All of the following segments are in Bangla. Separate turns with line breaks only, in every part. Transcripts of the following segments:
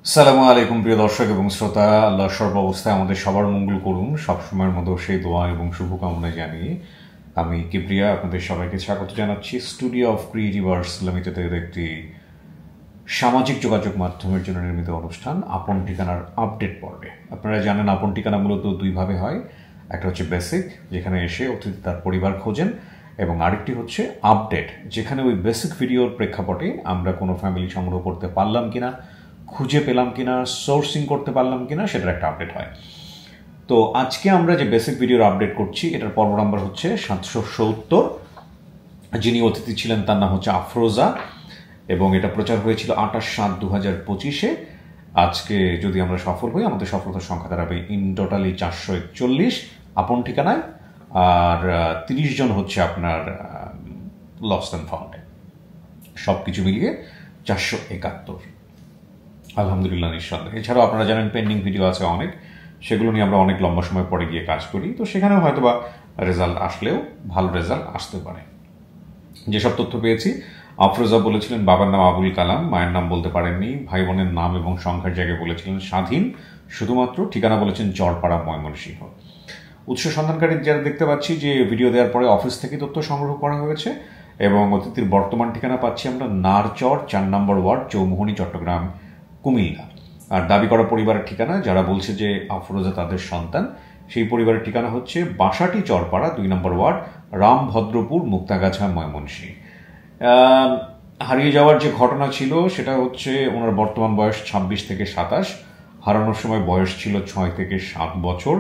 আসসালামু আলাইকুম প্রিয় দর্শক এবং শ্রোতা, আল্লাহ সর্বাবস্থায় আমাদের সবার মঙ্গল করুন। সবসময়ের মতো সেই দোয়া এবং শুভকামনা জানিয়ে আমি কিপ্রিয়া আপনাদের সবাইকে স্বাগত জানাচ্ছি স্টুডিও অফ ক্রিয়েটিভ আর্টস লিমিটেডের একটি সামাজিক যোগাযোগ মাধ্যমের জন্য নির্মিত অনুষ্ঠান আপন ঠিকানার আপডেট পর্বে। আপনারা জানেন আপন ঠিকানা মূলত দুইভাবে হয়। একটা হচ্ছে বেসিক, যেখানে এসে অতিথি তার পরিবার খোঁজেন, এবং আরেকটি হচ্ছে আপডেট, যেখানে ওই বেসিক ভিডিওর প্রেক্ষাপটে আমরা কোনো ফ্যামিলি সংগ্রহ করতে পারলাম কিনা, খুঁজে পেলাম কিনা, সোর্সিং করতে পারলাম কিনা, সেটার একটা আপডেট হয়। তো আজকে আমরা যে বেসিক ভিডিওর আপডেট করছি, এটার পর্ব নাম্বার হচ্ছে 770। যিনি অতিথি ছিলেন তার নাম হচ্ছে আফরোজা, এবং এটা প্রচার হয়েছিল 28/7/2025-এ। আজকে যদি আমরা সফল হই, আমাদের সফলতার সংখ্যা দাঁড়াবে ইন টোটালি 441 আপন ঠিকানায়, আর 30 জন হচ্ছে আপনার লস্ট অ্যান্ড ফাউন্ড। সব কিছু মিলিয়ে 471। আলহামদুলিল্লাহ, নিঃসন্দেহে। এছাড়াও আপনারা জানেন পেন্ডিং ভিডিও আছে অনেক, সেগুলো নিয়ে আমরা অনেক লম্বা সময় পরে গিয়ে কাজ করি। তো সেখানেও হয়তোবা রেজাল্ট আসলেও ভালো রেজাল্ট আসতে পারে। যেসব তথ্য পেয়েছি, আফরোজা বলেছিলেন বাবার নাম আবুল কালাম, মায়ের নাম বলতে পারেননি, ভাই বোনের নাম এবং সংখ্যার জায়গায় বলেছিলেন স্বাধীন, শুধুমাত্র ঠিকানা বলেছেন চরপাড়া, ময়মনসিংহ। উৎস সন্ধানকারী যারা দেখতে পাচ্ছি যে ভিডিও দেওয়ার পরে অফিস থেকে তথ্য সংগ্রহ করা হয়েছে, এবং অতিথির বর্তমান ঠিকানা পাচ্ছি আমরা নারচর 4 নম্বর ওয়ার্ড, চৌমুহনী, চট্টগ্রাম, কুমিল্লা। আর দাবি করা পরিবারের ঠিকানা, যারা বলছে যে আফরোজা তাদের সন্তান, সেই পরিবারের ঠিকানা হচ্ছে বাসাটি, চরপাড়া, 2 নম্বর ওয়ার্ড, রামভদ্রপুর, মুক্তাগাছা, ময়মনসিংহ। হারিয়ে যাওয়ার যে ঘটনা ছিল সেটা হচ্ছে ওনার বর্তমান বয়স 26 থেকে 27, হারানোর সময় বয়স ছিল 6 থেকে 7 বছর।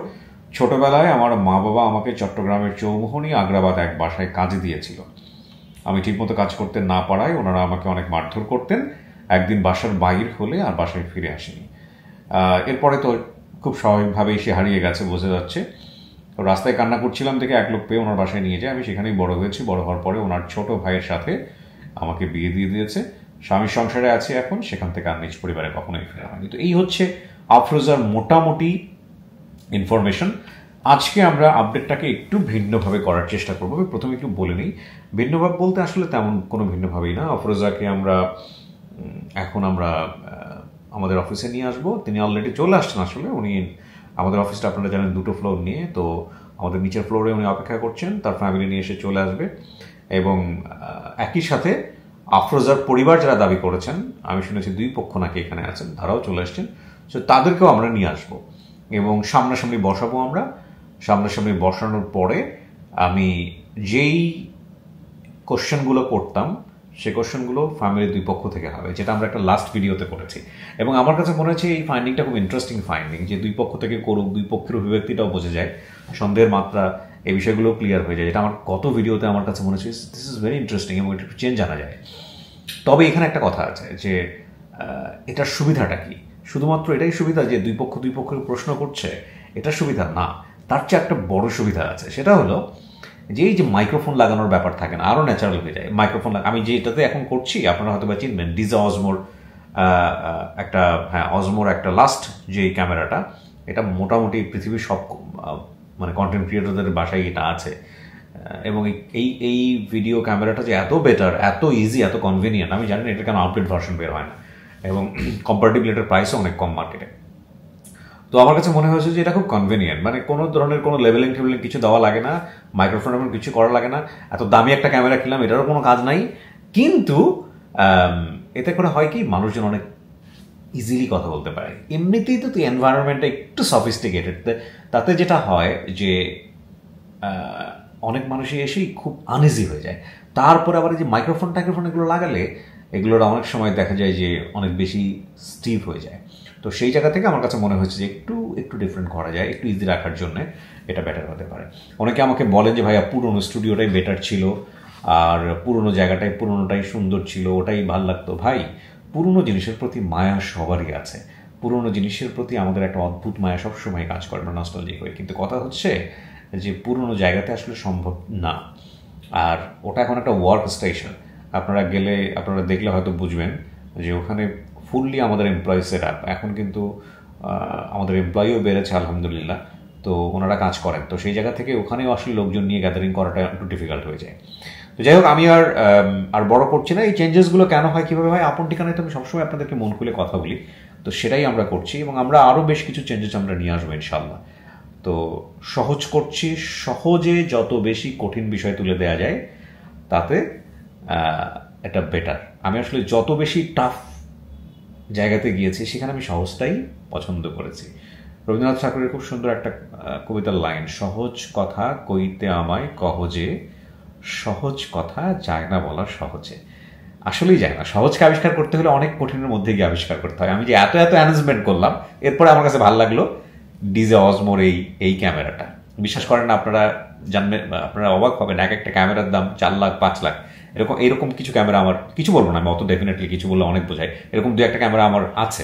ছোটবেলায় আমার মা বাবা আমাকে চট্টগ্রামের চৌমুহনী, আগ্রাবাদ এক বাসায় কাজে দিয়েছিল। আমি ঠিকমতো কাজ করতে না পারায় ওনারা আমাকে অনেক মারধর করতেন। একদিন বাসার বাইর হলে আর বাসায় ফিরে আসেনি। এরপরে তো খুব স্বাভাবিকভাবেই সে হারিয়ে গেছে, বোঝা যাচ্ছে। রাস্তায় কান্না করছিলাম থেকে এক লোক পেয়ে ওনার বাসায় নিয়ে যায়। আমি সেখানেই বড় হয়েছি। বড় হওয়ার পরে ওনার ছোট ভাইয়ের সাথে আমাকে বিয়ে দিয়ে দিয়েছে। স্বামীর সংসারে আছে এখন, সেখান থেকে আর নিজ পরিবারে কখনোই ফেরা হয়নি। তো এই হচ্ছে আফরোজার মোটামুটি ইনফরমেশন। আজকে আমরা আপডেটটাকে একটু ভিন্নভাবে করার চেষ্টা করবো। প্রথমে একটু বলে নিই, ভিন্নভাবে বলতে আসলে তেমন কোনো ভিন্নভাবেই না। আফরোজাকে এখন আমরা আমাদের অফিসে নিয়ে আসবো। তিনি অলরেডি চলে আসছেন। আসলে উনি আমাদের অফিসটা আপনারা জানেন 2টো ফ্লোর নিয়ে, তো আমাদের নিচের ফ্লোরে উনি অপেক্ষা করছেন। তার ফ্যামিলি নিয়ে এসে চলে আসবে, এবং একই সাথে আফরোজার পরিবার যারা দাবি করেছেন, আমি শুনেছি 2 পক্ষ নাকি এখানে আছেন, তারাও চলে আসছেন। সো তাদেরকেও আমরা নিয়ে আসবো এবং সামনাসামনি বসাবো। আমরা সামনাসামনি বসানোর পরে আমি যেই কোশ্চেনগুলো করতাম, সে কোশ্চেনগুলো ফ্যামিলির 2 পক্ষ থেকে হবে, যেটা আমরা একটা লাস্ট ভিডিওতে করেছি। এবং আমার কাছে মনে হচ্ছে এই ফাইন্ডিংটা খুব ইন্টারেস্টিং ফাইন্ডিং, যে 2 পক্ষ থেকে করুক, 2 পক্ষের অভিব্যক্তিটাও বোঝা যায়, সন্দেহের মাত্রা, এই বিষয়গুলো ক্লিয়ার হয়ে যায়। যেটা আমার গত ভিডিওতে আমার কাছে মনে হচ্ছে দিস ইজ ভেরি ইন্টারেস্টিং, এবং এটা একটু চেঞ্জ জানা যায়। তবে এখানে একটা কথা আছে যে এটার সুবিধাটা কি? শুধুমাত্র এটাই সুবিধা যে 2 পক্ষের প্রশ্ন করছে, এটার সুবিধা না। তার চেয়ে একটা বড় সুবিধা আছে, সেটা হলো যে এই যে মাইক্রোফোন লাগানোর ব্যাপার থাকে না, আরও ন্যাচারাল হয়ে যায় মাইক্রোফোন। আমি যেটাতে এখন করছি, আপনারা হয়তো বা চিনবেন, ডিজা অজমোর একটা, হ্যাঁ, অজমোর একটা লাস্ট যে ক্যামেরাটা, এটা মোটামুটি পৃথিবীর সব মানে কন্টেন্ট ক্রিয়েটরদের বাসায় এটা আছে। এবং এই ভিডিও ক্যামেরাটা যে এত বেটার, এত ইজি, এত কনভিনিয়েন্ট, আমি জানি না এটা কেন আপডেট ভার্সন বের হয় না, এবং কম্পারেটিভলি এটার প্রাইসও অনেক কম মার্কেটে। তো আমার কাছে মনে হয়েছে যে এটা খুব কনভিনিয়েন্ট, মানে কোনো ধরনের কোনো লেভেলিং টেবেলিং কিছু দেওয়া লাগে না, মাইক্রোফোন কিছু করা লাগে না। এত দামি একটা ক্যামেরা কিনলাম, এটারও কোনো কাজ নাই। কিন্তু এতে করে হয় কি, মানুষজন অনেক ইজিলি কথা বলতে পারে। এমনিতেই তো এনভায়রনমেন্টটা একটু সফিস্টিকেটেড, তাতে যেটা হয় যে অনেক মানুষই এসেই খুব আনইজি হয়ে যায়। তারপরে আবার এই যে মাইক্রোফোন এগুলো লাগালে, এগুলোর অনেক সময় দেখা যায় যে অনেক বেশি স্টিফ হয়ে যায়। তো সেই জায়গা থেকে আমার কাছে মনে হয়েছে যে একটু ডিফারেন্ট করা যায়, একটু ইজি রাখার জন্য এটা বেটার হতে পারে। অনেকে আমাকে বলেন যে ভাইয়া পুরোনো স্টুডিওটাই বেটার ছিল, আর পুরোনো জায়গাটাই, পুরোনোটাই সুন্দর ছিল, ওটাই ভাল লাগতো। ভাই, পুরোনো জিনিসের প্রতি মায়া সবারই আছে। পুরোনো জিনিসের প্রতি আমাদের একটা অদ্ভুত মায়া সবসময় কাজ করে, নস্টালজিক হয়ে। কিন্তু কথা হচ্ছে যে পুরোনো জায়গাতে আসলে সম্ভব না। আর ওটা এখন একটা ওয়ার্ক স্টেশন। আপনারা গেলে, আপনারা দেখলে হয়তো বুঝবেন যে ওখানে ফুললি আমাদের এমপ্লয়ি সেট আপ। এখন কিন্তু আমাদের এমপ্লয়িও বেড়েছে আলহামদুলিল্লাহ, তো ওনারা কাজ করেন। তো সেই জায়গা থেকে ওখানেও আসলে লোকজন নিয়ে গ্যাদারিং করাটা একটু ডিফিকাল্ট হয়ে যায়। তো যাই হোক, আমি আর বড় করছি না। এই চেঞ্জেসগুলো কেন হয়, কীভাবে হয়, আপন ঠিকানায় তো আমি সবসময় আপনাদেরকে মন খুলে কথা বলি। তো সেটাই আমরা করছি এবং আমরা আরও বেশ কিছু চেঞ্জেস আমরা নিয়ে আসবো ইনশাল্লাহ। তো সহজ করছি, সহজে যত বেশি কঠিন বিষয় তুলে দেওয়া যায় তাতে এটা বেটার। আমি আসলে যত বেশি টাফ জায়গাতে গিয়েছি সেখানে আমি সহজটাই পছন্দ করেছি। রবীন্দ্রনাথ ঠাকুরের খুব সুন্দর একটা কবিতার লাইন, সহজ কথা কইতে আমায় কহজে, সহজ কথা যায় না বলা সহজে। আসলেই যায় না, সহজকে আবিষ্কার করতে হলে অনেক কঠিনের মধ্যে গিয়ে আবিষ্কার করতে হয়। আমি যে এত অ্যানাউন্সমেন্ট করলাম, এরপরে আমার কাছে ভালো লাগলো ডিজে অজমোর এই ক্যামেরাটা। বিশ্বাস করেন না, আপনারা জানবেন, আপনারা অবাক হবেন, এক একটা ক্যামেরার দাম 4 লাখ 5 লাখ এরকম কিছু ক্যামেরা আমার, কিছু বলবো না আমি অত, ডেফিনেটলি কিছু বললে অনেক বোঝায়, এরকম 2-1টা ক্যামেরা আমার আছে।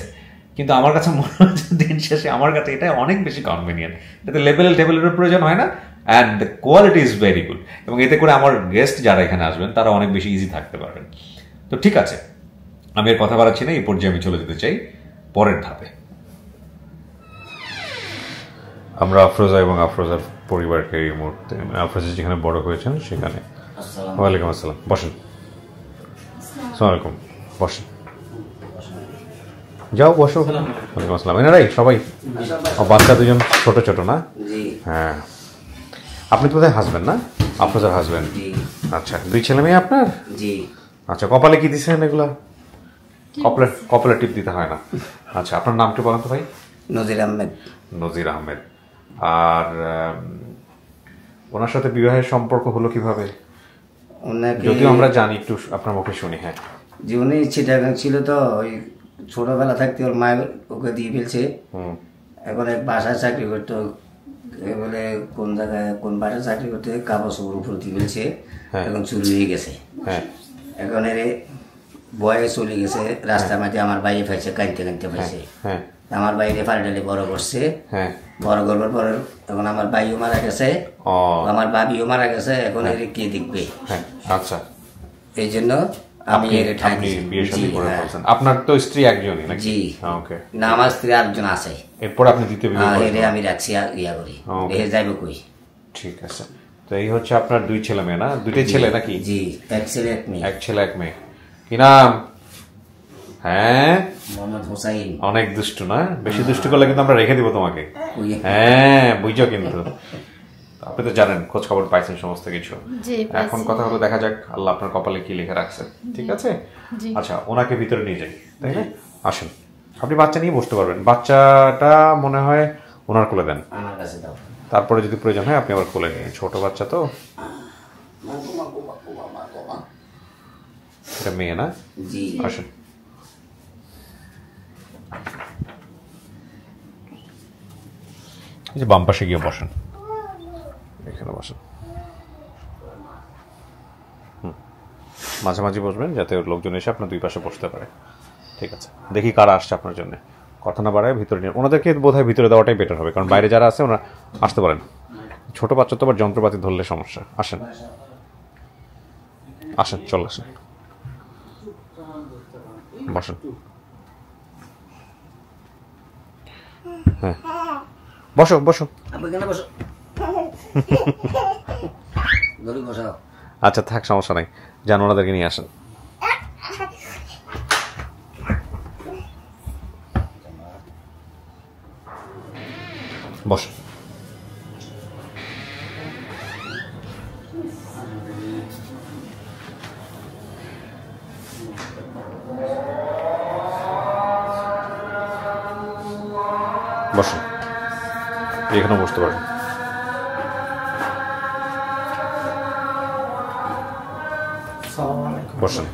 কিন্তু আমার কাছে মনে হচ্ছে দিন শেষে আমার কাছে এটা অনেক বেশি কনভিনিয়েন্ট, এতে টেবিলের প্রয়োজন হয় না, and the quality is very good. এবং এতে করে আমার গেস্ট যারা এখানে আসবেন তারা অনেক বেশি ইজি থাকতে পারবেন। তো ঠিক আছে, আমি এর কথা বাড়াচ্ছি না, এই পর্যায়ে আমি চলে যেতে চাই পরের ধাপে। আমরা আফরোজা এবং আফরোজার পরিবারকে এই মুহূর্তে, আফরোজা যেখানে বড় হয়েছেন সেখানে। ওয়ালাইকুম আসসালাম, বসেন। আসসালামু আলাইকুম, বসেন, যাও বসো। ওয়ালাইকুম আসসালাম। এনারাই সবাই, বাচ্চা দুজন ছোট ছোট না? হ্যাঁ। আপনি তো বোধহয় হাসবেন্ড না? আফরোজার হাসবেন্ড। আচ্ছা, 2 ছেলে মেয়ে আপনার? আচ্ছা, কপালে কি দিচ্ছেন এগুলা? কপালে টিপ দিতে হয় না। আচ্ছা, আপনার নাম একটু বলেন তো ভাই।
নজির আহমেদ।
নজির আহমেদ। আর ওনার সাথে বিবাহের সম্পর্ক হলো কিভাবে? যদিও আমরা জানি, একটু আপনার মুখে শুনি। হ্যাঁ,
জীবনে চিটাগাং ছিল, তো ওই ছোটবেলা থাকতে ওর মায়ের ওকে দিয়ে ফেলছে। এখন এক বাসায় চাকরি করতো, বলে কোন জায়গায় কোন বাসায় চাকরি করতে কাগজের উপর দিয়ে ফেলছে। এখন চুরি হয়ে গেছে। এখন এর বয়ে চলে গেছে, রাস্তার মাঝে আমার বাইরে ফেলছে, কাঁদতে ফেলছে। আমার বাইরে ফাল্টালি বড় করছে, বড় করবার পর এখন আমার ভাইও মারা গেছে, আমার ভাবিও মারা গেছে। এখন এর কে দেখবে?
আচ্ছা,
এই জন্য আমি এর
আপনার তো স্ত্রী একজনই নাকি?
জি, না আমার স্ত্রী আরেকজন আছে।
এরপর আপনি দ্বিতীয় বিয়ে
আমি রাখছি, ইয়া করি, যাইব কই।
ঠিক আছে, তো এই হচ্ছে আপনার 2 ছেলে মেয়ে না? 2টাই ছেলে নাকি?
জি, 1 ছেলে 1 মেয়ে।
1 ছেলে 1 মেয়ে। কি নাম? হ্যাঁ,
মোহাম্মদ হোসাইন।
অনেক দুষ্টু না? বেশি দুষ্টু করলে কিন্তু আমরা রেখে দিব তোমাকে। হ্যাঁ, বুঝছো কিন্তু। আপনি তো জানেন, খোঁজ খবর পাইছেন সমস্ত কিছু। এখন কথা হলো, দেখা যাক আল্লাহ আপনার কপালে কি লিখে রাখছে। ঠিক আছে? আচ্ছা, ওনাকে ভিতরে নিয়ে যাই, তাই না? আসেন, আপনি বাচ্চা নিয়ে বসতে পারবেন। বাচ্চাটা মনে হয় ওনার কোলে দেন,
আমার কাছে দাও।
তারপরে যদি প্রয়োজন হয় আপনি আবার কোলে নিয়ে। ছোট বাচ্চা তো, এটা মেয়ে না?
জি।
আসেন, এই যে বাম পাশে গিয়ে বসেন, এখানে বসেন। মাঝামাঝি বসবেন যাতে লোকজন এসে আপনার 2 পাশে বসতে পারে। ঠিক আছে, দেখি কারা আসছে আপনার জন্য। কথা না বাড়ায় ভিতরে নিয়ে, ওনাদেরকে বোধহয় ভিতরে দেওয়াটাই বেটার হবে, কারণ বাইরে যারা আছে ওনারা আসতে পারেন। ছোট বাচ্চা তো আবার যন্ত্রপাতি ধরলে সমস্যা। আসেন আসেন, চলে আসেন, বসেন। হ্যাঁ, বসো বসো। আচ্ছা থাক, সমস্যা নাই, যান ওনাদেরকে নিয়ে আসেন। বসো। বসো, এখানে বসতে পারেন। বসেন।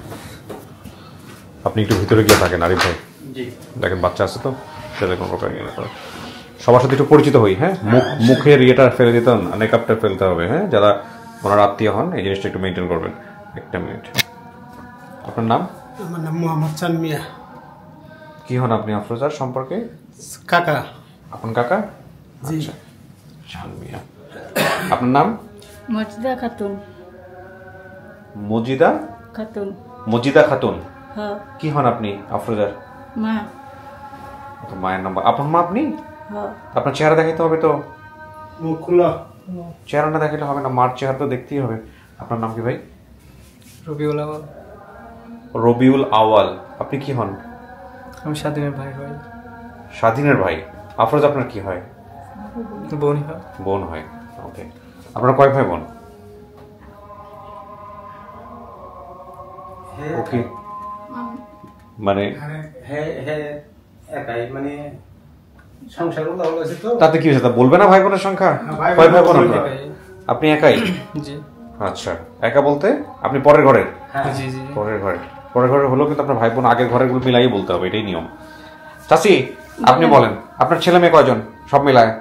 আপনি একটু ভিতরে গিয়ে থাকেন আরিফ ভাই। দেখেন বাচ্চা আছে তো, সেটা কোনো প্রকার ইয়ে না করে। সবার সাথে একটু পরিচিত হই। হ্যাঁ, মুখের ইয়েটা ফেলে দিতেন, মেকআপটা ফেলতে হবে। হ্যাঁ, যারা ওনার আত্মীয় হন এই জিনিসটা একটু মেনটেন করবেন। একটা মিনিট, আপনার নাম?
আমার নাম মোহাম্মদ চান মিয়া।
কি হন আপনি আফরোজার সম্পর্কে?
কাকা।
আপন কাকা? আচ্ছা, চান মিয়া। আপনার নাম?
মজিদা খাতুন।
মজিদা
খাতুন।
মজিদা খাতুন।
হ্যাঁ।
কি হন আপনি আফরোজার?
মা।
মায়ের নাম্বার? আপন মা আপনি?
হ্যাঁ।
আপনার চেহারা দেখাইতে হবে তো।
মুখ খোলা।
চেহারা না দেখালে হবে না, মার চেহারা তো দেখতেই হবে। আপনার নাম কি ভাই?
রবিউল আওয়াল।
রবিউল আওয়াল। আপনি কি হন?
আমি স্বাধীনের ভাই হই।
স্বাধীনের ভাই। আফরোজ আপনার কি হয়?
বোনই হয়।
বোন হয়। ওকে, আপনার কয় ভাই বোন? ওকে, মানে
একাই মানে সংসার হয়েছে তো।
তাতে কি হয়েছে? তা বলবে না ভাই বোনের সংখ্যা? কয় ভাই বোন আপনারা? আপনি একাই?
জি।
আচ্ছা, একা বলতে আপনি পরের ঘরের?
জি জি।
পরের ঘরে হলো, কিন্তু আপনার ভাই বোন আগের ঘরের গুলো মিলাই বলতে হবে, এটাই নিয়ম। চাচি আপনি বলেন, আপনার ছেলে মেয়ে কয়জন সব মিলায়?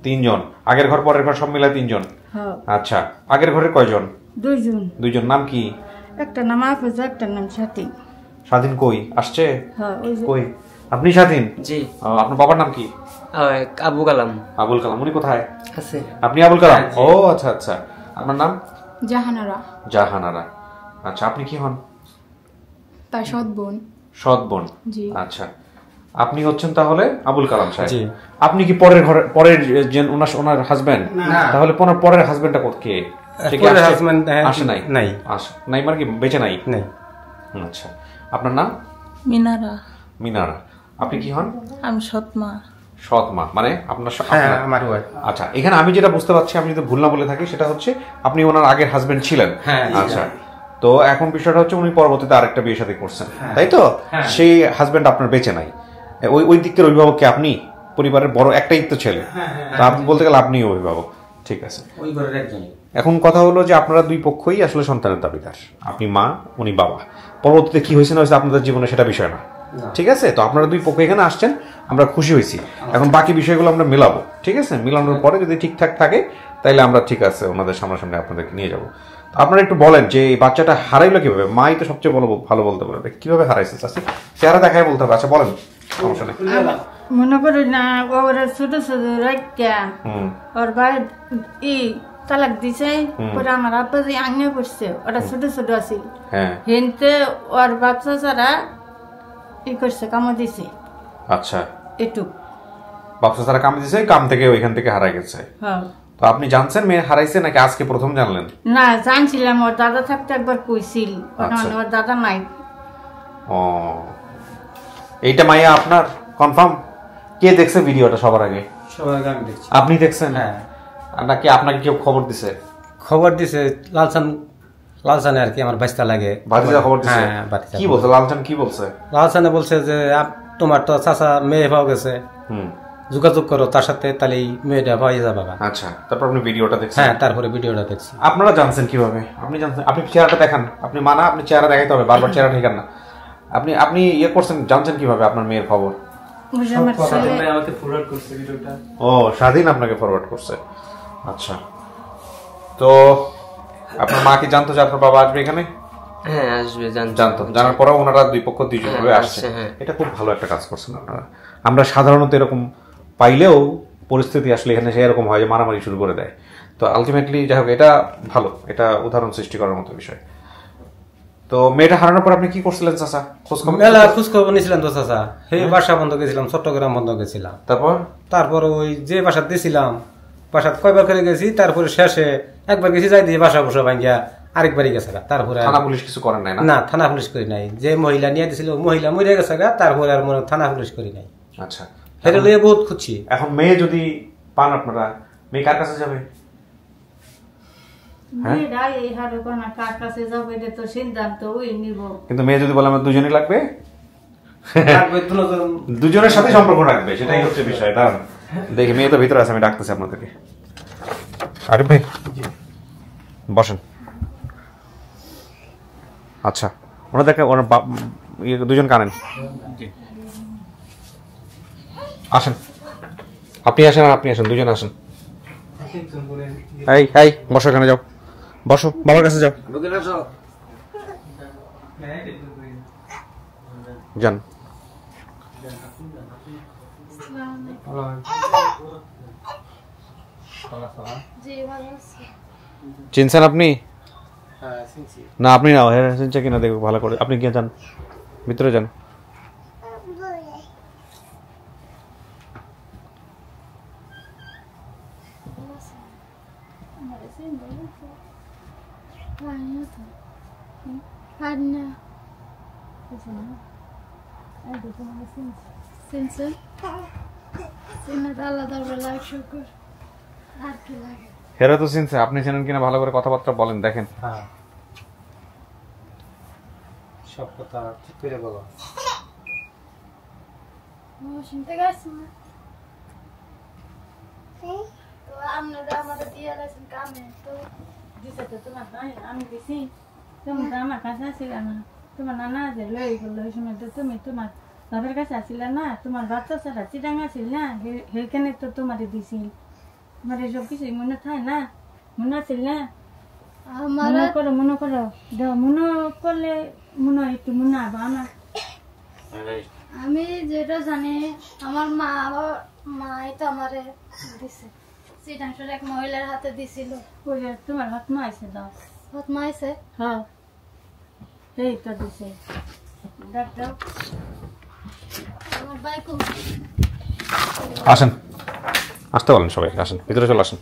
তিনজন। আগের ঘর পরের ঘর সব মিলায় তিনজন? আচ্ছা, আগের ঘরের কয়জন? দুইজন। নাম কি?
একটা নাম আফরোজ, একটা নাম স্বাধীন।
স্বাধীন কই আসছে? কই? আপনি স্বাধীন?
জি।
আপনার বাবার নাম কি?
আবুল কালাম।
আবুল কালাম। উনি কোথায়?
আছে।
আপনি আবুল কালাম? ও আচ্ছা আচ্ছা। আপনার নাম? জাহানারা। আচ্ছা, আপনি কি হন?
তার সৎ বোন।
সৎ বোন।
জি।
আচ্ছা, আপনি হচ্ছেন তাহলে আবুল কালাম সাহেব। আপনি কি পরের যে ওনার হাজবেন্ড? তাহলে পরের হাজবেন্ডটা কে? আসে নাই? নাই মানে কি বেঁচে নাই? আচ্ছা, আপনার নাম? মিনারা। আপনি কি হন?
আমি সৎ মা।
মানে আপনার? আচ্ছা, এখানে আমি যেটা বুঝতে পারছি, আমি যদি ভুল না বলে থাকি, সেটা হচ্ছে আপনি ওনার আগের হাজবেন্ড ছিলেন। আচ্ছা, তো এখন বিষয়টা হচ্ছে উনি পরবর্তীতে আরেকটা বিয়ে শাদী করছেন, তাই তো? সেই হাজবেন্ড আপনার বেঁচে নাই। ওই দিকের অভিভাবক কি আপনি? পরিবারের বড় একটাই তো ছেলে, তো আপনি বলতে গেলে আপনি অভিভাবক। ঠিক আছে। এখন কথা হলো যে আপনারা দুই পক্ষই আসলে সন্তানের দাবিদার। আপনি মা, উনি বাবা। পরবর্তীতে কি হয়েছে না হয়েছে আপনাদের জীবনে সেটা বিষয় না, ঠিক আছে? তো আপনারা দুই পক্ষ এখানে আসছেন, আমরা খুশি হয়েছি। এখন বাকি বিষয়গুলো আমরা মেলাবো, ঠিক আছে? মেলানোর পরে যদি ঠিকঠাক থাকে তাইলে আমরা ঠিক আছে ওনাদের সামনাসামনি আপনাদেরকে নিয়ে যাবো। আপনারা একটু বলেন যে এই বাচ্চাটা হারাইলো কিভাবে? মাই তো সবচেয়ে ভালো বলতে পারবে কিভাবে হারাইছে। চেহারা দেখায় বলতে হবে। আচ্ছা বলেন, সমস্যা নেই।
মনে করি না ওরা ছোট রাখা ওর ভাই তালাক দিছে, পরে আমার আব্বা যে আঙে পড়ছে, ওরা ছোট আছে, হেনতে ওর বাচ্চা ছাড়া করছে, কামো দিছে।
আচ্ছা,
এটুক
বাচ্চা ছাড়া কাম দিছে, কাম থেকে ওইখান থেকে হারাই গেছে। তো আপনি জানছেন মেয়ে হারাইছে নাকি আজকে প্রথম জানলেন?
না, জানছিলাম, ওর দাদা থাকতে একবার কইছিল, ওর দাদা নাই।
ও, এইটা মাইয়া আপনার কনফার্ম? কে দেখছে ভিডিওটা সবার আগে?
সবার আগে আমি দেখছি।
আপনি দেখছেন? হ্যাঁ। নাকি আপনাকে কেউ খবর দিছে?
খবর দিছে লালচানে আর কি, আমার বাইস্তা লাগে।
ভাতিজা খবর দিছে? কি বলছে লালচান? কি বলছে?
লালচানে বলছে যে তোমার তো চাচা মেয়ে পাওয়া গেছে, যোগাযোগ করো তার সাথে, তাহলে মেয়েটা পাওয়া যাবে।
আচ্ছা, তারপর আপনি ভিডিওটা দেখছেন?
হ্যাঁ, তারপরে ভিডিওটা দেখছি।
আপনারা জানছেন কিভাবে? আপনি জানছেন? আপনি চেহারাটা দেখান। আপনি মানা, আপনি চেহারা দেখাইতে হবে, বারবার চেহারা ঠিকান না। আপনি ইয়ে করছেন, জানছেন কিভাবে আপনার মেয়ের খবর? ও, স্বাধীন আপনাকে ফরওয়ার্ড করছে। আচ্ছা, তো আপনার মা কি জানতো যে আপনার বাবা আসবে এখানে?
হ্যাঁ, আসবে,
জানতো। জানার পরেও ওনারা দুই পক্ষ দুইভাবে আসছে। এটা খুব ভালো একটা কাজ করছেন আপনারা। আমরা সাধারণত এরকম পাইলেও পরিস্থিতি আসলে এখানে সেরকম হয় যে মারামারি শুরু করে দেয়। তো আলটিমেটলি যাই হোক, এটা ভালো, এটা উদাহরণ সৃষ্টি করার মতো বিষয়। তো মেয়েটা হারানোর পর আপনি কি করছিলেন চাচা?
খোঁজখবর নিয়েছিলাম তো চাচা। সেই বাসা বন্ধ গেছিলাম, চট্টগ্রাম বন্ধ গেছিলাম। তারপর ওই যে বাসা দিয়েছিলাম, বাসাত কয়বার করে গেছি, তারপরে শেষে একবার গেছি, যাই দিয়ে বাসা বসা ভাঙ্গিয়া আরেকবারই গেছে। তারপরে
থানা পুলিশ কিছু করেন নাই?
না, থানা পুলিশ করি নাই। যে মহিলা নিয়ে দিছিল, মহিলা মরে গেছে, তারপরে আর মনে থানা পুলিশ করি নাই।
আচ্ছা,
সেটা লিয়ে বহুত খুঁজছি।
এখন মেয়ে যদি পান আপনারা, মেয়ে কার কাছে যাবে? কিন্তু মেয়ে যদি বলে আমার দুজনই লাগবে, দুজনের সাথে সম্পর্ক রাখবে, সেটাই হচ্ছে বিষয়। দাঁড়ান দেখি, মেয়ে তো ভিতরে আছে, আমি ডাকতেছি আপনাদেরকে। আরিফ ভাই বসেন। আচ্ছা, ওনাদেরকে দুজন কানেন, আসেন। আপনি আসেন আর আপনি আসেন, দুজন আসেন। এই বসো, এখানে যাও, বসো, বাবার কাছে যাও, যান। চিনছেন আপনি? না, আপনি না, চিনছে কিনা দেখো ভালো করে। আপনি গিয়ে যান, ভিতরে যান। হেরা তো চিনছে, আপনি চেনেন কিনা ভালো করে কথাবার্তা বলেন দেখেন।
হ্যাঁ সব কথা ঠিক করে বলো।
শুনতে গেছি না তো আপনারা আমাদের দিয়ে গেছেন কামে, তো দিতে তো তোমার নাই, আমি দিছি, তুমি তো আমার কাছে আসিল না, তোমার নানা যে লই গেল ওই সময় তো তুমি তোমার বাবার কাছে আসিল না, তোমার বাচ্চা ছাড়া চিটাং আসিল না, সেইখানে তো তোমারে দিছিল, তোমার এসব কিছু মনে থাকে না, মনে আসিল না? মনে করো মনে করো, মনে করলে মনে হয় একটু মনে হবে আমার। আমি যেটা জানি আমার মাই তো আমারে দিছে, চিটাংশের এক মহিলার হাতে দিছিল। তোমার হাত মাইছে? দাও হাত মাইছে। হ্যাঁ এই তো দিছে, দেখ দাও। আমার বাইক
আসেন, আসতে বলেন সবাই, আসেন ভিতরে চলে আসেন।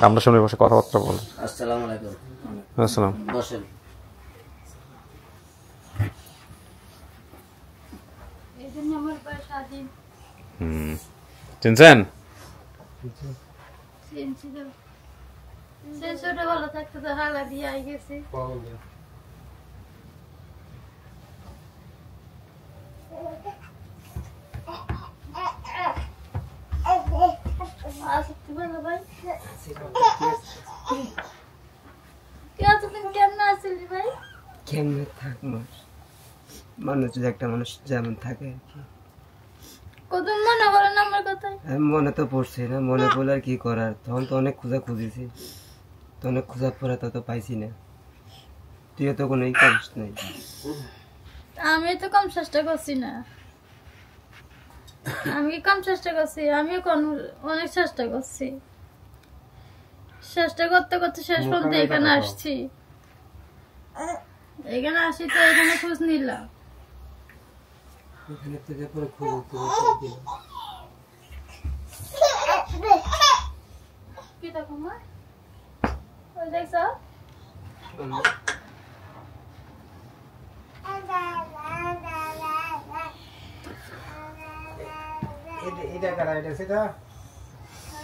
আমরা সামনে বসে কথাবার্তা বলেন।
আসসালামু আলাইকুম।
আসসালাম।
বসেন।
চিনছেন?
ছোটবেলা থাকতে তো হালা দিয়ে আই গেছি।
কেমনে থাকবো, মানুষ একটা মানুষ যেমন থাকে আর কি।
মনে করেন আমার কথাই
মনে তো পড়ছে না, মনে পড়লে আর কি করার, তখন তো অনেক খোঁজা খুঁজেছি, তো অনেক খোঁজার পরে তো পাইছি না। তুইও তো কোনো করিস নাই।
আমি তো কম চেষ্টা করছি না, আমি কম চেষ্টা করছি, আমি অনেক চেষ্টা করছি, চেষ্টা করতে করতে শেষ পর্যন্ত এখানে আসছি। এখানে আসি তো এখানে খোঁজ নিলাম,
এখানে থেকে পরে খোঁজ
কি দেখো মা, ওই দেখছ
এটা কারা, এটা সেটা,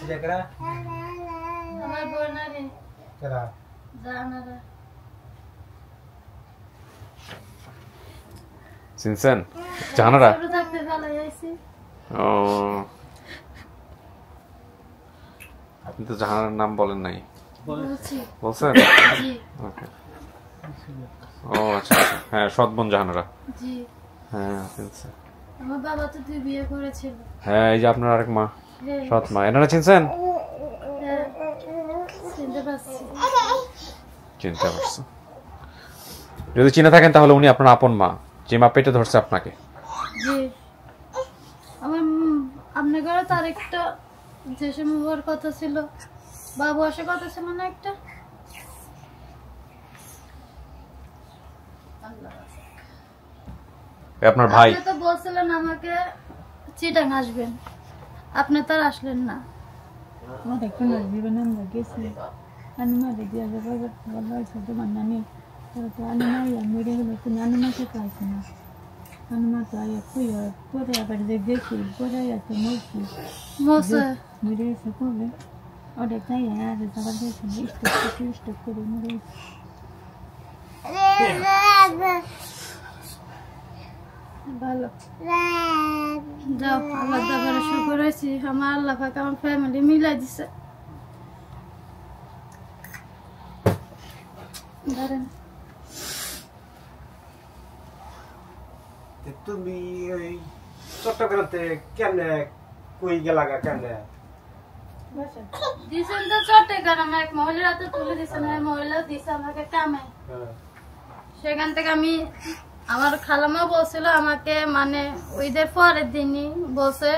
এটা কারা,
আমার বোন রে
কারা
জানারা।
চিনছেন জানারা?
ছোট থাকতে ভালো হয়েছি।
ও আপনি তো জাহানার নাম বলেন নাই। বলছেন? ওকে। ও আচ্ছা আচ্ছা, হ্যাঁ সৎ বোন জাহানারা।
জি
হ্যাঁ চিনছেন।
আমার বাবা তো 2 বিয়ে করেছিল।
হ্যাঁ এই যে আপনার আরেক মা, সৎ মা, এনারা চিনছেন?
চিনতে পারছি।
চিনতে পারছি। যদি চিনে থাকেন তাহলে উনি আপনার আপন মা, যে মা পেটে ধরছে আপনাকে।
জি আমার আপনার ঘরে তার একটা যে সময় ওর কথা ছিল, বাবু আসার কথা ছিল না একটা।
আপনার ভাই
আপনি তো বলছিলেন আমাকে চিটাং আসবেন, আপনি তো আর আসলেন না। আমাদের কোন জীবনে আমরা গেছি, আমি মারে দিয়ে যাবো বলা হয়েছে তোমার নানি, তো আমি নাই মেরে গেলে তুমি আনুমাকে পাইছি না, আনুমা তো আয়া খুঁই পরে আবার যে গেছি পরে আছে মরছি মরে গেছে কবে ওটা তাই আর যাবার গেছে স্টক করে মরে গেছে। ভালো যাও, আল্লাহ দাবারে শুকর হয়েছি, আমার আল্লাহ পাক আমার ফ্যামিলি মিলাই দিছে। ধরেন
তুমি ওই চট্টগ্রামতে কেমনে কই গেলাগা, কেমনে
দিছেন তো চট্টগ্রাম এক মহিলার হাতে তুলে দিছেন, মহিলা দিছে আমাকে কামে। সেখান থেকে আমি আমার খালামা বলছিল আমাকে, মানে ওইদের পরের দিনই বলছে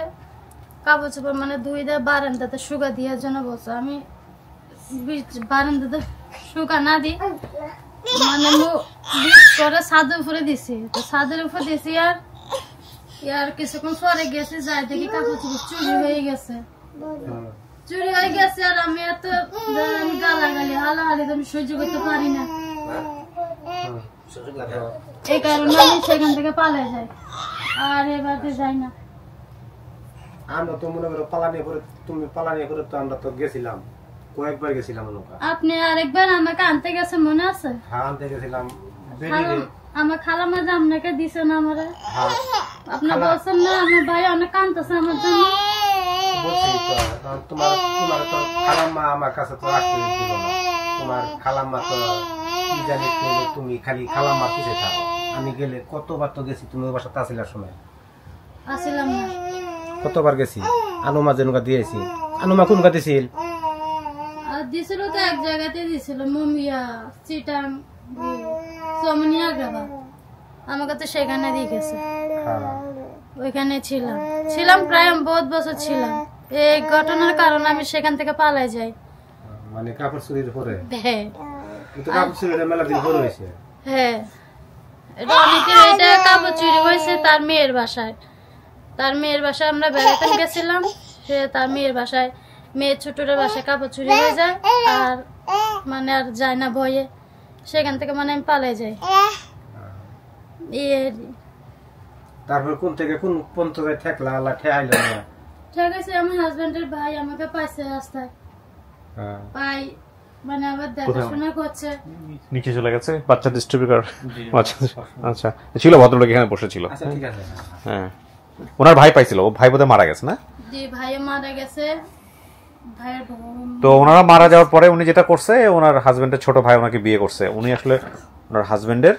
কাপড় চোপড় মানে দুইদের বারান্দাতে শুকা দেওয়ার জন্য বলছে। আমি বারান্দাতে শুকা না দিই মানে করে ছাদের উপরে দিছি, তো ছাদের উপরে দিছি আর কিছুক্ষণ পরে গেছে যাই দেখি কাপড় চোপড় চুরি হয়ে গেছে, চুরি হয়ে গেছে। আর আমি এত আমি গালাগালি হালাহালি আমি সহ্য করতে পারি না, এই কারণে আমি সেখান থেকে পালিয়ে যাই, আর এবারে যাই না।
আমরা তো মনে করো পালানি করে, তুমি পালানি করে তো আমরা তো গেছিলাম, কয়েকবার গেছিলাম নৌকা।
আপনি আরেকবার আমাকে আনতে গেছেন মনে আছে?
হ্যাঁ আনতে গেছিলাম।
আমার খালামা যে আপনাকে দিছে না আমারে, আপনি বলছেন না আমার ভাই অনেক কাঁদতেছে আমার জন্য।
বলছি তো তোমার তোমার তো খালাম্মা আমার কাছে তো আসতে দিল না। তোমার খালাম্মা তো কি জানি তুমি খালি খালাম্মা পিছে থাকো। আমি গেলে কতবার তো গেছি, তুমি ওই বাসাতে আসিলার সময়
আসিলাম না।
কতবার গেছি। আনুমা যেনুকা দিয়েছি, আনুমা কোন দিছিল?
দিছিল তো এক জায়গাতে দিছিল, মমিয়া চিটাং সমনিয়া গ্রামা। আমাকে তো সেখানে দিয়ে গেছে, ওইখানে ছিলাম প্রায় বহুত বছর ছিলাম। এই ঘটনার কারণে আমি সেখান থেকে পালাই যাই।
মানে কাপড় চুরির পরে?
হ্যাঁ,
কিন্তু কাপড় চুরির মেলা দিন পরে হয়েছে।
হ্যাঁ, এটা কাপড় চুরি হয়েছে তার মেয়ের বাসায়। তার মেয়ের বাসায় আমরা বেড়াতে গেছিলাম, সে তার মেয়ের বাসায়, মেয়ের ছোটর বাসায় কাপড় চুরি হয়ে যায়, আর মানে আর যায় না ভয়ে, সেখান থেকে মানে আমি পালাই যাই।
তারপর কোন থেকে কোন পর্যন্ত ঠেকলা আল্লাহ ঠেকাইলো না?
ঠিক আছে, আমার হাজবেন্ডের ভাই আমাকে পাইছে রাস্তায়, পাই মানে আবার দেখাশোনা করছে।
নিচে চলে গেছে বাচ্চা ডিস্ট্রিবিউটর। আচ্ছা আচ্ছা, ছিল ভদ্রলোক এখানে বসেছিল।
আচ্ছা ঠিক আছে।
হ্যাঁ, ওনার ভাই পাইছিল, ও ভাই বোধহয় মারা গেছে না?
জি, ভাই মারা গেছে। ভাইয়ের
তো ওনারা মারা যাওয়ার পরে উনি যেটা করছে, ওনার হাজবেন্ডের ছোট ভাই ওনাকে বিয়ে করছে। উনি আসলে ওনার হাজবেন্ডের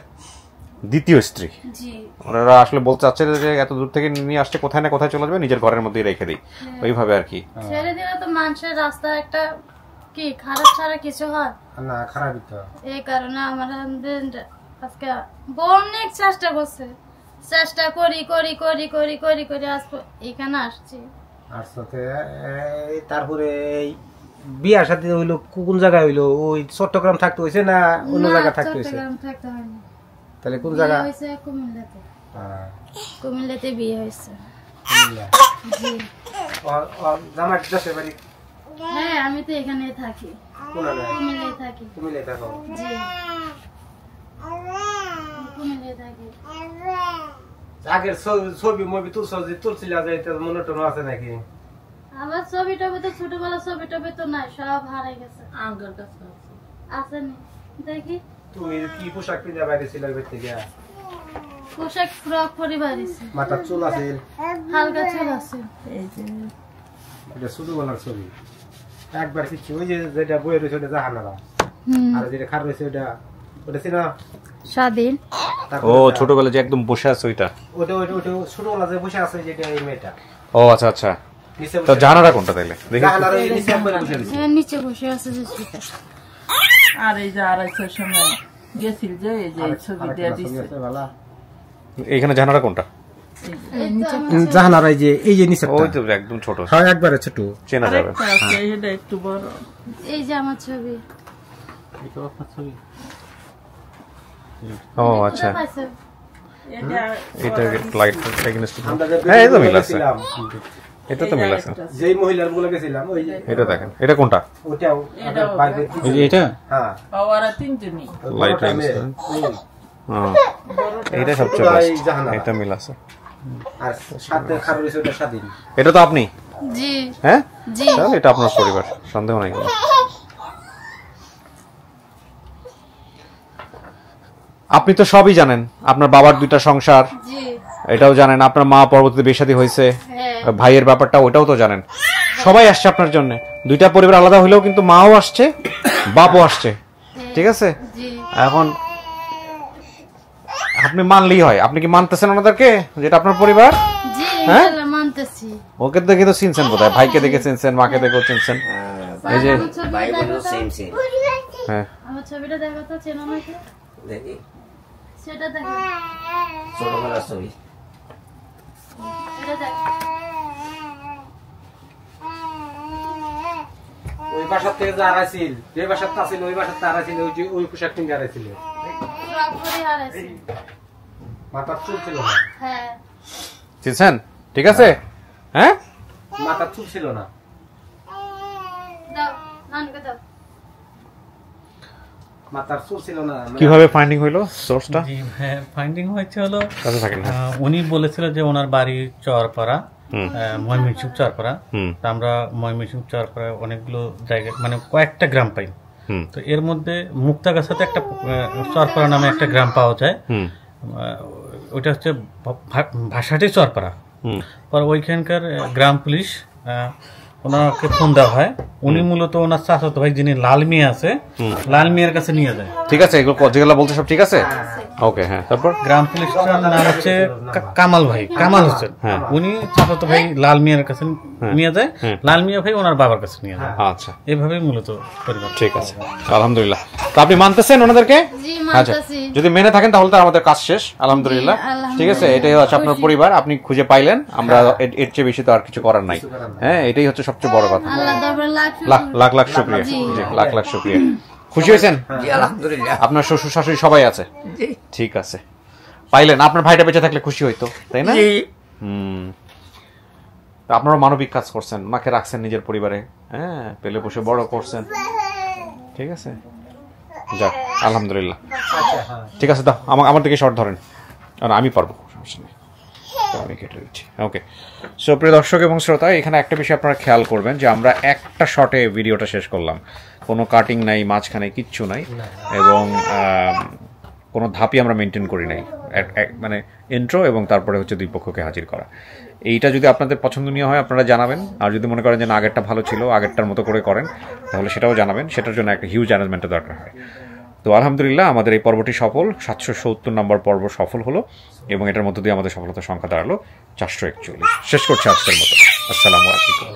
দ্বিতীয় স্ত্রী। ওনারা আসলে বলতে চাচ্ছে যে এত দূর থেকে নিয়ে আসছে, কোথায় না কোথায় চলে যাবে, নিজের ঘরের মধ্যেই রেখে দিই, ওইভাবে আর কি।
ছেড়ে দিলে তো মানুষের রাস্তা একটা কি খারাপ ছাড়া কিছু হয়
না? খারাপই তো।
এই কারণে আমার হাজবেন্ড আজকে অনেক চেষ্টা করছে, চেষ্টা করি করি করি করি করি করি আজ এখানে আসছি।
তারপরে বিয়ার সাথে হইলো কোন জায়গায় হইলো? ওই চট্টগ্রাম থাকতে হয়েছে না অন্য জায়গায় থাকতে হয়েছে?
চট্টগ্রাম থাকতে হয়নি।
তাহলে কোন জায়গা
হয়েছে? কুমিল্লাতে। কুমিল্লাতে বিয়ে হয়েছে।
জামাই দেশের বাড়ি?
হ্যাঁ, আমি তো এখানে থাকি, কুমিল্লায় থাকি।
কুমিল্লায় থাকো?
জি, কুমিল্লায় থাকি।
আগের ছবি মুভি তুলছিল মনে টনে আছে নাকি?
আমার ছবি টবি তো ছোটবেলা ছবি টবি তো নাই, সব হারাই গেছে। আসেনি, দেখি।
তুমি কি পোশাক পিন্ধা বাইরে ছিল থেকে?
পোশাক ফ্রক পরে বাইরেছি।
মাথা চুল আছে?
হালকা চুল আছে। এই যে
এটা ছোটবেলার ছবি। একবার কিছু ওই যে যেটা বই রয়েছে ওটা জাহানারা, আর যেটা খার রয়েছে ওটা ওটা ছিল
স্বাধীন।
ও ছোটবেলা যে একদম বসে আছে ওইটা?
ওটা ওটা ওটা ছোটবেলা যে বসে আছে যেটা এই মেয়েটা।
ও আচ্ছা আচ্ছা, তো জাহানারা কোনটা তাইলে?
জাহানারা এই নিচে বসে আছে।
হ্যাঁ, নিচে বসে আছে যে সেটা।
আর এই যে 2:30টার সময় গেছিল যে এই যে ছবি দেয়া দিছে।
এইখানে জাহানারা কোনটা?
জাহানারা এই যে নিচে,
ওই তো একদম ছোট।
হ্যাঁ, একবারে ছোট, চেনা যাবে।
এটা একটু বড়।
এই যে আমার ছবি।
ও আচ্ছা, এটা লাইট এগেইনস্ট।
আমরা
হ্যাঁ, এটা মিল আছে, এটা তো মিল আছে।
যেই মহিলার গুলো গেছিলাম ওই যে
এটা দেখেন, এটা কোনটা?
ওটাও বাইরে
এই যে এটা?
হ্যাঁ,
ওরা তিনজনই
লাইট এগেইনস্ট। হ্যাঁ, এটা সবচেয়ে বেস্ট, এটা মিল আছে।
আর সাথে খার রয়েছে ওটা স্বাধীন।
এটা তো আপনি?
জি।
হ্যাঁ
জি,
তাহলে এটা আপনার পরিবার, সন্দেহ নাই। আপনি তো সবই জানেন, আপনার বাবার 2টা সংসার,
জি।
এটাও জানেন, আপনার মা পরবর্তীতে বিয়ে-শাদী হয়েছে,
হ্যাঁ,
ভাইয়ের ব্যাপারটা ওটাও তো জানেন। সবাই আসছে আপনার জন্য, 2টা পরিবার আলাদা হলেও কিন্তু মাও আসছে, বাপও আসছে, ঠিক আছে?
জি।
এখন আপনি মানলেই হয়। আপনি কি মানতেছেন ওনাদেরকে যেটা আপনার পরিবার?
জি,
হ্যাঁ?
ইনশাআল্লাহ মানতেছি।
ওকে দেখে তো চিনছেন বোধহয়, ভাইকে দেখে চিনছেন, মাকে দেখেও চিনছেন। এই যে
আমার ছবিটা দেখো তো।
হ্যাঁ,
আমার ছবিটা দেখো তো, চেনো নাকি?
দেখি
সেটা দেখো,
ছোটবেলার ছবি।
এটা দেখো।
ওই বাসার থেকে যে হারাইছিল, যে বাসার তা ছিল ওই বাসার তা হারাইছিল, ওই যে ওই পোশাক কিনে হারাইছিল।
ফ্রক পরে হারাইছি।
মাথার চুল ছিল না।
হ্যাঁ,
চিনছেন? ঠিক আছে, হ্যাঁ?
মাথার চুল ছিল না।
দাও নানুকে দাও।
মাথার চুল ছিল না
কিভাবে ফাইন্ডিং হইলো সোর্সটা?
জি হ্যাঁ ফাইন্ডিং হয়েছে হলো
কাছে থাকেন
উনি বলেছিল যে ওনার বাড়ি চরপাড়া, ময়মনসিংহ চরপাড়া। তো আমরা ময়মনসিংহ চরপাড়া অনেকগুলো জায়গায় মানে কয়েকটা গ্রাম পাই। তো এর মধ্যে মুক্তাগাছাতে একটা চরপাড়া নামে একটা গ্রাম পাওয়া যায়, ওইটা হচ্ছে ভাষাটি চরপাড়া। পর ওইখানকার গ্রাম পুলিশ ওনাকে ফোন দেওয়া হয়, উনি মূলত ওনার চাচাতো ভাই যিনি লাল মিয়া আছে, লাল মিয়ার কাছে নিয়ে যায়।
ঠিক আছে, এগুলো যেগুলো বলতে সব ঠিক আছে? ওকে, হ্যাঁ। তারপর
গ্রাম পুলিশের নাম হচ্ছে কামাল ভাই, কামাল হোসেন। উনি চাচাতো ভাই লাল মিয়ার কাছে নিয়ে যায়, লাল মিয়া ভাই ওনার বাবার কাছে নিয়ে যায়।
আচ্ছা,
এইভাবে মূলত পরিবার।
ঠিক আছে, আলহামদুলিল্লাহ। তো আপনি মানতেছেন ওনাদেরকে? আচ্ছা, যদি মেনে থাকেন তাহলে তো আমাদের কাজ শেষ, আলহামদুলিল্লাহ। ঠিক আছে, এটাই হচ্ছে আপনার পরিবার, আপনি খুঁজে পাইলেন, আমরা এর চেয়ে বেশি তো আর কিছু করার নাই। হ্যাঁ, এটাই হচ্ছে সবচেয়ে বড় কথা। লাখ লাখ শুকরিয়া, লাখ লাখ শুকরিয়া। খুশি হয়েছেন?
আলহামদুলিল্লাহ।
আপনার শ্বশুর শাশুড়ি সবাই আছে? ঠিক আছে, পাইলেন। আপনার ভাইটা বেঁচে থাকলে খুশি হইতো, তাই না? আপনারা মানবিক কাজ করছেন, ওনাকে রাখছেন নিজের পরিবারে, হ্যাঁ, পেলে বসে বড় করছেন। ঠিক আছে, যাক, আলহামদুলিল্লাহ। ঠিক আছে, দাও আমার দিকে শর্ট ধরেন, আর আমি পারবো, সমস্যা নেই, আমি কেটে দিচ্ছি। ওকে, সো প্রিয় দর্শক এবং শ্রোতা, এখানে একটা বিষয় আপনারা খেয়াল করবেন যে আমরা একটা শটে ভিডিওটা শেষ করলাম, কোনো কাটিং নাই, মাঝখানে কিচ্ছু নাই, এবং কোনো ধাপই আমরা মেনটেন করি নাই, মানে ইন্ট্রো এবং তারপরে হচ্ছে দুই পক্ষকে হাজির করা। এইটা যদি আপনাদের পছন্দনীয় হয় আপনারা জানাবেন, আর যদি মনে করেন যে না আগেরটা ভালো ছিল, আগেরটার মতো করে করেন, তাহলে সেটাও জানাবেন, সেটার জন্য একটা হিউজ অ্যারেঞ্জমেন্টের দরকার হয়। তো আলহামদুলিল্লাহ, আমাদের এই পর্বটি সফল, 770 নম্বর পর্ব সফল হলো, এবং এটার মধ্য দিয়ে আমাদের সফলতার সংখ্যা দাঁড়ালো 441। শেষ করছে আজকের মতো। আসসালামু আলাইকুম।